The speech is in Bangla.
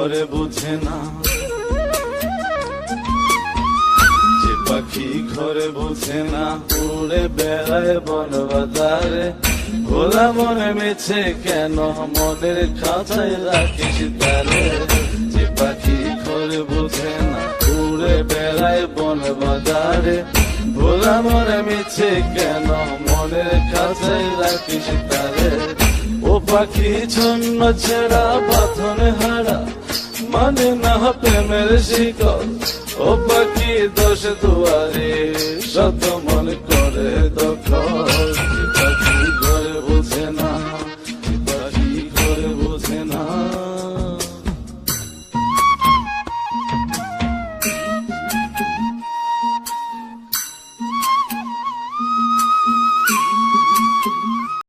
ঘরে বুঝে না, যে পাখি ঘরে বুঝে না, উড়ে বেড়ায় বন বাজারে। ভোলা মনে মিছে কেন মনের খাঁচায় রাখিস তারে, যে পাখি ঘরে বুঝে না, উড়ে বেড়ায় বন বাজারে। ভোলা মনে মিছে কেন মনের খাঁচায় রাখিস তারে। ও পাখি ছন্ন ছেড়া বাঁধনে হারা, মানে না প্রেমের শিকল। ও পাখি দোষ দুয়ারে, শত মন করে দখল।